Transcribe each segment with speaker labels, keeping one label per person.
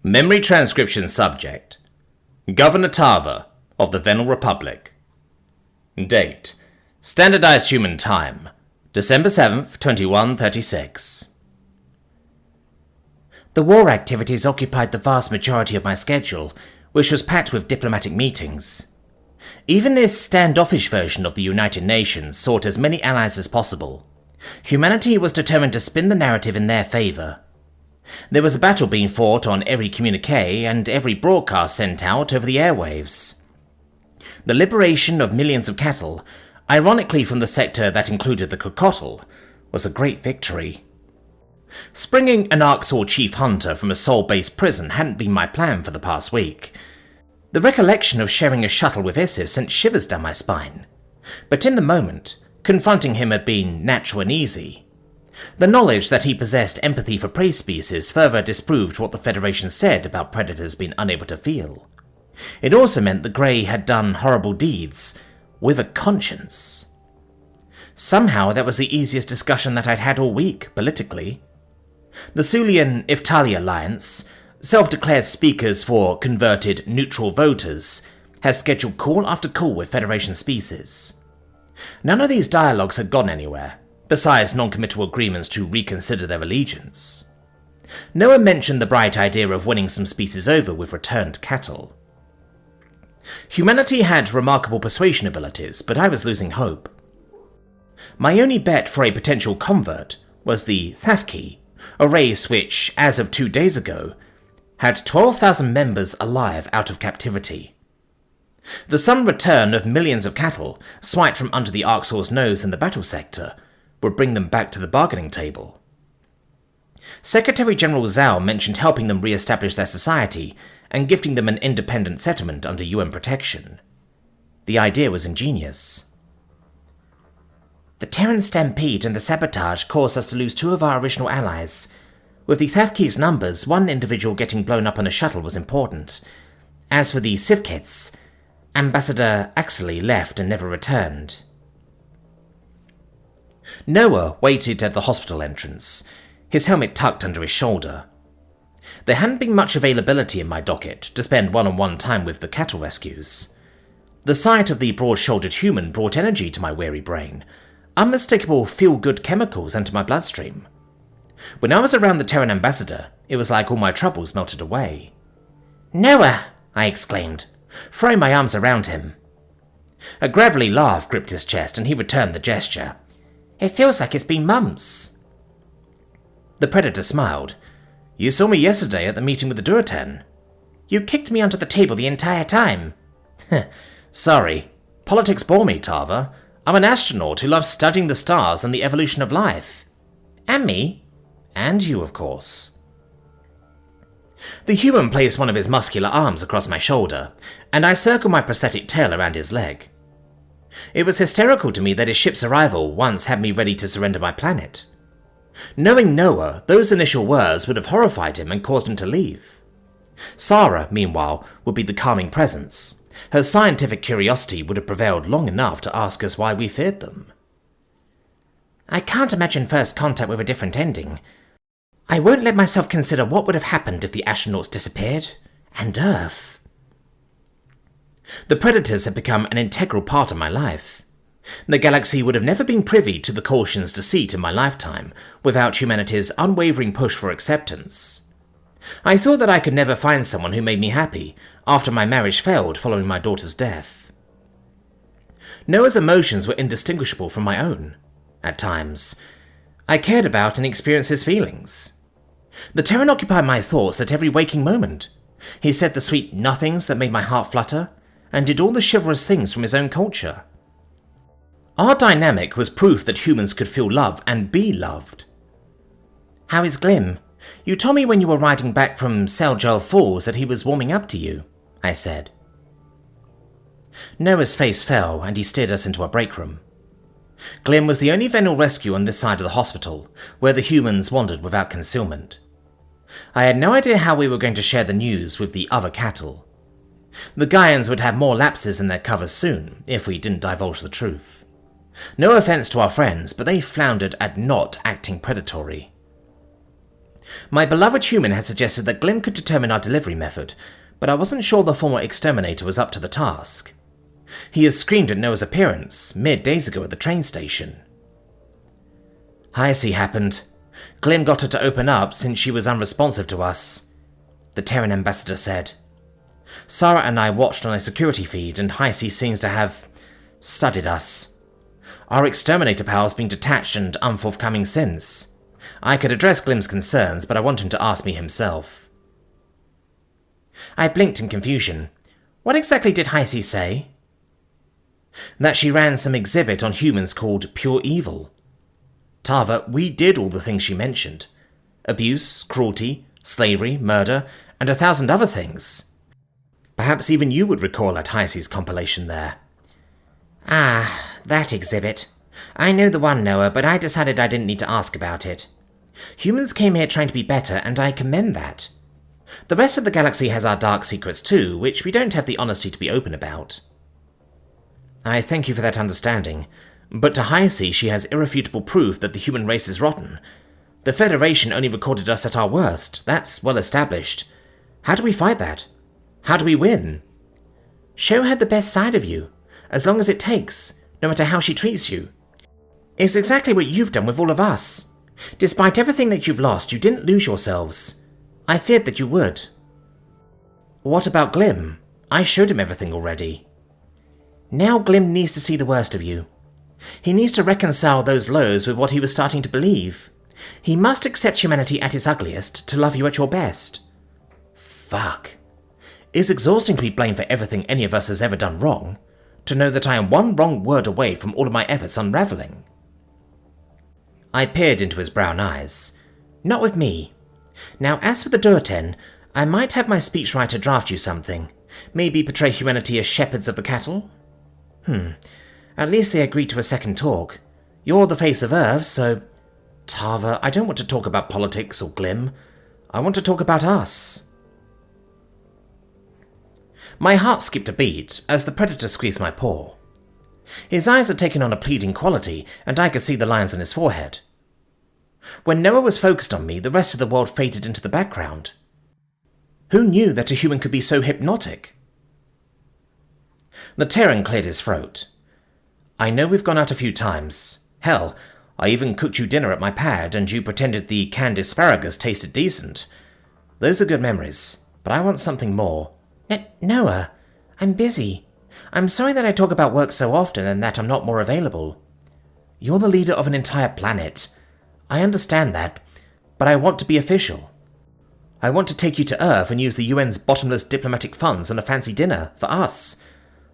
Speaker 1: Memory transcription subject: Governor Tava of the Venal Republic. Date: Standardized Human Time, December 7th, 2136.
Speaker 2: The war activities occupied the vast majority of my schedule, which was packed with diplomatic meetings. Even this standoffish version of the United Nations sought as many allies as possible. Humanity was determined to spin the narrative in their favor. There was a battle being fought on every communique and every broadcast sent out over the airwaves. The liberation of millions of cattle, ironically from the sector that included the Cockatoo, was a great victory. Springing an Arxor chief hunter from a Sol-based prison hadn't been my plan for the past week. The recollection of sharing a shuttle with Isif sent shivers down my spine. But in the moment, confronting him had been natural and easy. The knowledge that he possessed empathy for prey species further disproved what the Federation said about predators being unable to feel. It also meant the Grey had done horrible deeds with a conscience. Somehow that was the easiest discussion that I'd had all week, politically. The Sulian-Iftali Alliance, self-declared speakers for converted neutral voters, has scheduled call after call with Federation species. None of these dialogues had gone anywhere, besides non-committal agreements to reconsider their allegiance. No one mentioned the bright idea of winning some species over with returned cattle. Humanity had remarkable persuasion abilities, but I was losing hope. My only bet for a potential convert was the Thafki, a race which, as of 2 days ago, had 12,000 members alive out of captivity. The sudden return of millions of cattle, swiped from under the Arxor's nose in the battle sector, would bring them back to the bargaining table. Secretary General Zhao mentioned helping them re-establish their society and gifting them an independent settlement under UN protection. The idea was ingenious. The Terran stampede and the sabotage caused us to lose 2 of our original allies. With the Thafki's numbers, 1 individual getting blown up on a shuttle was important. As for the Sivkits, Ambassador Axley left and never returned. Noah waited at the hospital entrance, his helmet tucked under his shoulder. There hadn't been much availability in my docket to spend one-on-one time with the cattle rescues. The sight of the broad-shouldered human brought energy to my weary brain, unmistakable feel-good chemicals into my bloodstream. When I was around the Terran ambassador, it was like all my troubles melted away. "Noah!" I exclaimed, throwing my arms around him. A gravelly laugh gripped his chest, and he returned the gesture. "It feels like it's been months." The Predator smiled. "You saw me yesterday at the meeting with the Duratan. You kicked me under the table the entire time." "Sorry. Politics bore me, Tava. I'm an astronaut who loves studying the stars and the evolution of life." "And me?" "And you, of course." The human placed one of his muscular arms across my shoulder, and I circled my prosthetic tail around his leg. It was hysterical to me that his ship's arrival once had me ready to surrender my planet. Knowing Noah, those initial words would have horrified him and caused him to leave. Sarah, meanwhile, would be the calming presence. Her scientific curiosity would have prevailed long enough to ask us why we feared them. "I can't imagine first contact with a different ending. I won't let myself consider what would have happened if the astronauts disappeared. And Earth." The Predators had become an integral part of my life. The galaxy would have never been privy to the caution's deceit in my lifetime without humanity's unwavering push for acceptance. I thought that I could never find someone who made me happy after my marriage failed following my daughter's death. Noah's emotions were indistinguishable from my own. At times, I cared about and experienced his feelings. The Terran occupied my thoughts at every waking moment. He said the sweet nothings that made my heart flutter, and did all the chivalrous things from his own culture. Our dynamic was proof that humans could feel love and be loved. "How is Glim? You told me when you were riding back from Seljal Falls that he was warming up to you," I said. Noah's face fell, and he steered us into a break room. Glim was the only Venal rescue on this side of the hospital, where the humans wandered without concealment. I had no idea how we were going to share the news with the other cattle. The Gaians would have more lapses in their covers soon, if we didn't divulge the truth. No offense to our friends, but they floundered at not acting predatory. My beloved human had suggested that Glim could determine our delivery method, but I wasn't sure the former exterminator was up to the task. He has screamed at Noah's appearance mere days ago at the train station. Scifi happened. Glim got her to open up since she was unresponsive to us, the Terran ambassador said. Sarah and I watched on a security feed, and Scifi seems to have studied us. Our exterminator power has been detached and unforthcoming since. I could address Glim's concerns, but I want him to ask me himself. I blinked in confusion. What exactly did Scifi say? That she ran some exhibit on humans called Pure Evil. Tava, we did all the things she mentioned. Abuse, cruelty, slavery, murder, and 1,000 other things. Perhaps even you would recall at Scifi's compilation there. Ah, that exhibit. I know the one, Noah, but I decided I didn't need to ask about it. Humans came here trying to be better, and I commend that. The rest of the galaxy has our dark secrets too, which we don't have the honesty to be open about. I thank you for that understanding, but to Scifi she has irrefutable proof that the human race is rotten. The Federation only recorded us at our worst. That's well established. How do we fight that? How do we win? Show her the best side of you, as long as it takes, no matter how she treats you. It's exactly what you've done with all of us. Despite everything that you've lost, you didn't lose yourselves. I feared that you would. What about Glim? I showed him everything already. Now Glim needs to see the worst of you. He needs to reconcile those lows with what he was starting to believe. He must accept humanity at its ugliest to love you at your best. Fuck. It's exhausting to be blamed for everything any of us has ever done wrong, to know that I am one wrong word away from all of my efforts unraveling. I peered into his brown eyes. Not with me. Now, as for the Durten, I might have my speechwriter draft you something. Maybe portray humanity as shepherds of the cattle? At least they agreed to a second talk. You're the face of Earth, so... Tava, I don't want to talk about politics or Glim. I want to talk about us. My heart skipped a beat as the Predator squeezed my paw. His eyes had taken on a pleading quality, and I could see the lines on his forehead. When Noah was focused on me, the rest of the world faded into the background. Who knew that a human could be so hypnotic? The Terran cleared his throat. I know we've gone out a few times. Hell, I even cooked you dinner at my pad, and you pretended the canned asparagus tasted decent. Those are good memories, but I want something more. Noah, I'm busy. I'm sorry that I talk about work so often and that I'm not more available. You're the leader of an entire planet. I understand that, but I want to be official. I want to take you to Earth and use the UN's bottomless diplomatic funds on a fancy dinner for us.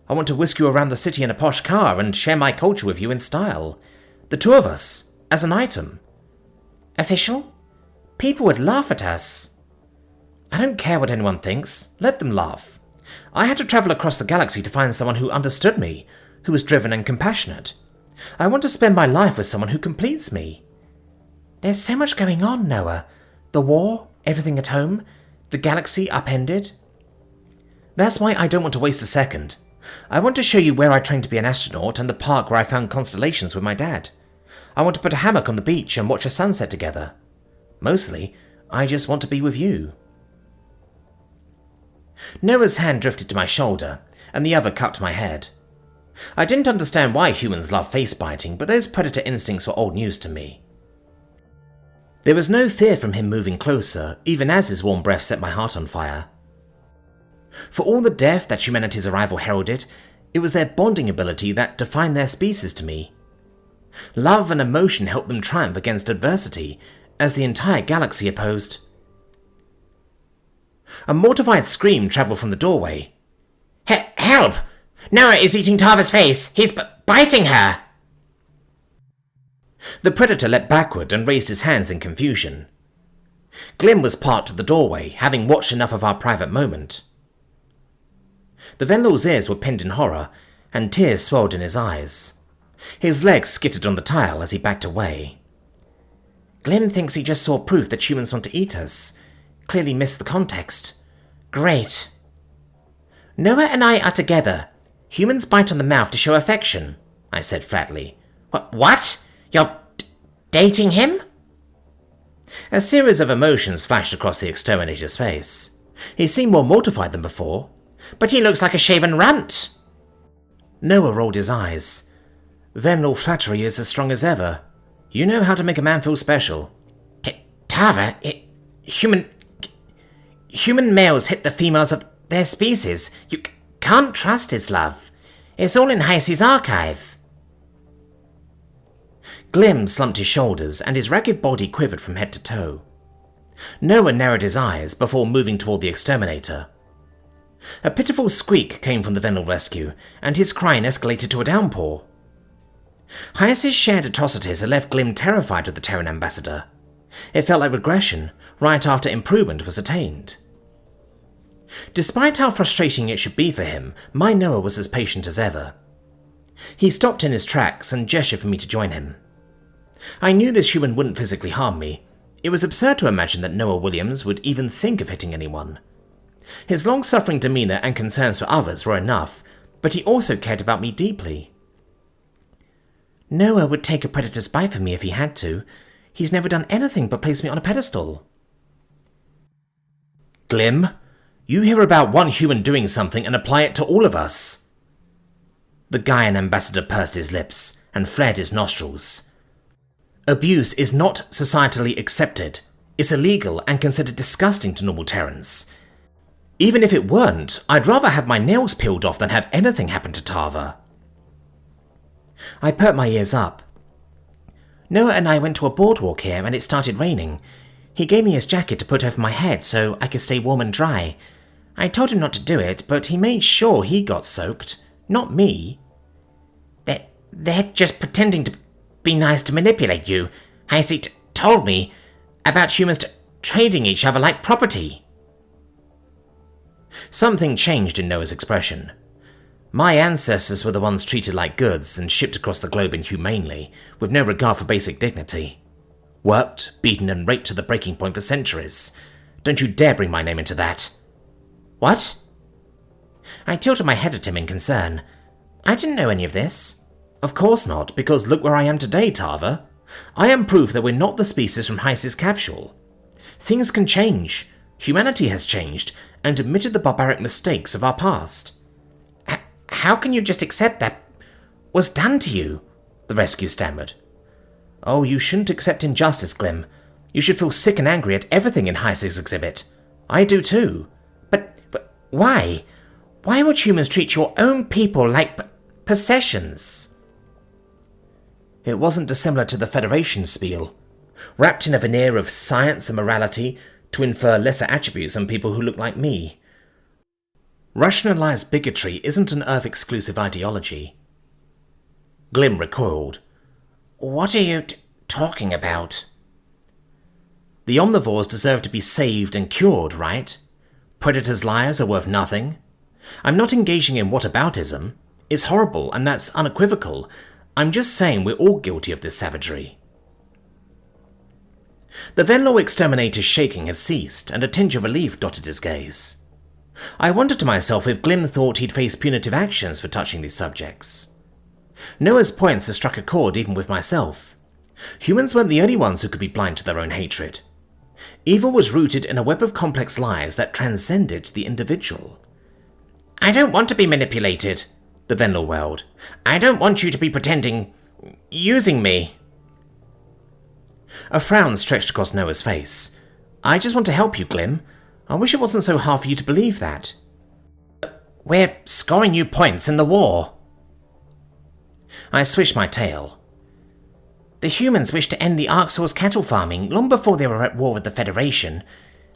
Speaker 2: I want to whisk you around the city in a posh car and share my culture with you in style. The two of us, as an item. Official? People would laugh at us. I don't care what anyone thinks. Let them laugh. I had to travel across the galaxy to find someone who understood me, who was driven and compassionate. I want to spend my life with someone who completes me. There's so much going on, Noah. The war, everything at home, the galaxy upended. That's why I don't want to waste a second. I want to show you where I trained to be an astronaut and the park where I found constellations with my dad. I want to put a hammock on the beach and watch a sunset together. Mostly, I just want to be with you. Noah's hand drifted to my shoulder, and the other cupped my head. I didn't understand why humans love face-biting, but those predator instincts were old news to me. There was no fear from him moving closer, even as his warm breath set my heart on fire. For all the death that humanity's arrival heralded, it was their bonding ability that defined their species to me. Love and emotion helped them triumph against adversity, as the entire galaxy opposed. A mortified scream travelled from the doorway. Help! Noah is eating Tava's face! He's biting her! The predator leapt backward and raised his hands in confusion. Glim was parked at the doorway, having watched enough of our private moment. The Venlor's ears were pinned in horror, and tears swelled in his eyes. His legs skittered on the tile as he backed away. Glim thinks he just saw proof that humans want to eat us. Clearly missed the context. Great. Noah and I are together. Humans bite on the mouth to show affection, I said flatly. What? You're dating him? A series of emotions flashed across the exterminator's face. He seemed more mortified than before. "But he looks like a shaven runt!" Noah rolled his eyes. "Venal flattery is as strong as ever. You know how to make a man feel special." "Tava, human males hit the females of their species. You can't trust his love. It's all in Heisey's archive." Glim slumped his shoulders, and his ragged body quivered from head to toe. Noah narrowed his eyes before moving toward the exterminator. A pitiful squeak came from the Venal rescue, and his crying escalated to a downpour. Heisey's shared atrocities had left Glim terrified of the Terran ambassador. It felt like regression, right after improvement was attained. Despite how frustrating it should be for him, my Noah was as patient as ever. He stopped in his tracks and gestured for me to join him. I knew this human wouldn't physically harm me. It was absurd to imagine that Noah Williams would even think of hitting anyone. His long-suffering demeanor and concerns for others were enough, but he also cared about me deeply. "Noah would take a predator's bite from me if he had to. He's never done anything but place me on a pedestal." "Glim, you hear about one human doing something and apply it to all of us." The Gaian ambassador pursed his lips and flared his nostrils. "Abuse is not societally accepted. It's illegal and considered disgusting to normal Terrans. Even if it weren't, I'd rather have my nails peeled off than have anything happen to Tava." I perked my ears up. "Noah and I went to a boardwalk here and it started raining. He gave me his jacket to put over my head so I could stay warm and dry. I told him not to do it, but he made sure he got soaked, not me." They're just pretending to be nice to manipulate you. Heisey told me about humans trading each other like property." Something changed in Noah's expression. My ancestors were the ones treated like goods and shipped across the globe inhumanely, with no regard for basic dignity. Worked, beaten and raped to the breaking point for centuries. Don't you dare bring my name into that. "What?" I tilted my head at him in concern. "I didn't know any of this." "Of course not, because look where I am today, Tava. I am proof that we're not the species from Heisey's capsule. Things can change. Humanity has changed, and admitted the barbaric mistakes of our past." How can you just accept that was done to you?" the rescue stammered. "Oh, you shouldn't accept injustice, Glim. You should feel sick and angry at everything in Heisey's exhibit. I do too. But why? Why would humans treat your own people like possessions?" It wasn't dissimilar to the Federation spiel, wrapped in a veneer of science and morality to infer lesser attributes on people who look like me. Rationalized bigotry isn't an Earth-exclusive ideology. Glim recoiled. "What are you talking about?" "The omnivores deserve to be saved and cured, right? Predators' lives are worth nothing. I'm not engaging in whataboutism. It's horrible, and that's unequivocal. I'm just saying we're all guilty of this savagery." The Venlaw exterminator's shaking had ceased, and a tinge of relief dotted his gaze. I wondered to myself if Glim thought he'd face punitive actions for touching these subjects. Noah's points had struck a chord even with myself. Humans weren't the only ones who could be blind to their own hatred. Evil was rooted in a web of complex lies that transcended the individual. "I don't want to be manipulated," the Venlaw wailed. "I don't want you to be pretending, using me." A frown stretched across Noah's face. "I just want to help you, Glim. I wish it wasn't so hard for you to believe that." "We're scoring you points in the war." I swished my tail. "The humans wished to end the Arxor's cattle farming long before they were at war with the Federation.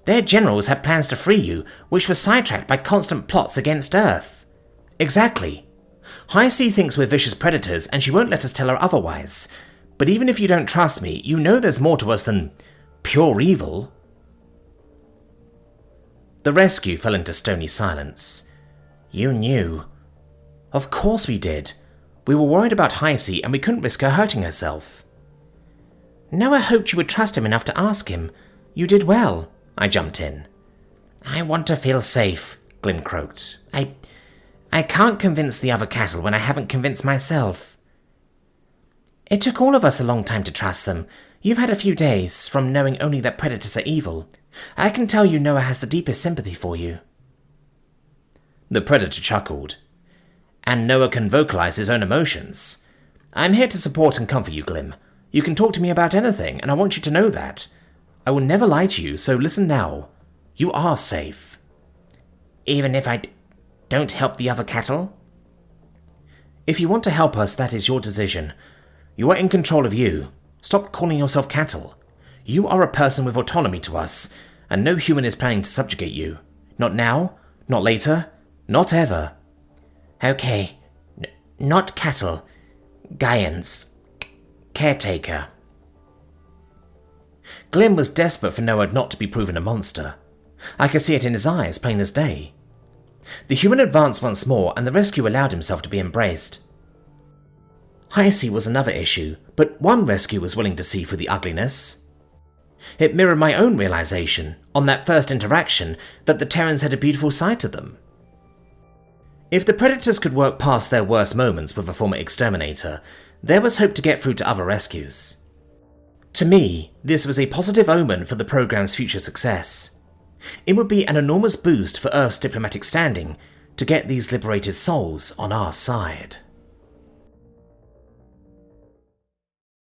Speaker 2: Their generals had plans to free you, which were sidetracked by constant plots against Earth." "Exactly. Heisey thinks we're vicious predators, and she won't let us tell her otherwise. But even if you don't trust me, you know there's more to us than pure evil." The rescue fell into stony silence. "You knew." "Of course we did. We were worried about Heisey, and we couldn't risk her hurting herself." "Noah hoped you would trust him enough to ask him. You did well," I jumped in. "I want to feel safe," Glim croaked. I can't convince the other cattle when I haven't convinced myself." "It took all of us a long time to trust them. You've had a few days from knowing only that predators are evil. I can tell you Noah has the deepest sympathy for you.
Speaker 1: The Predator chuckled.
Speaker 2: And Noah can vocalize his own emotions. I'm here to support and comfort you, Glim. You can talk to me about anything, and I want you to know that. I will never lie to you, so listen now. You are safe. Even if I don't help the other cattle? If you want to help us, that is your decision. You are in control of you. Stop calling yourself cattle. You are a person with autonomy to us, and no human is planning to subjugate you. Not now, not later, not ever. Okay, not cattle. Gaians. Caretaker. Glim was desperate for Noah not to be proven a monster. I could see it in his eyes, plain as day. The human advanced once more, and the rescue allowed himself to be embraced. Heisey was another issue, but one rescue was willing to see through the ugliness. It mirrored my own realization, on that first interaction, that the Terrans had a beautiful side to them. If the Predators could work past their worst moments with a former exterminator, there was hope to get through to other rescues. To me, this was a positive omen for the program's future success. It would be an enormous boost for Earth's diplomatic standing to get these liberated souls on our side.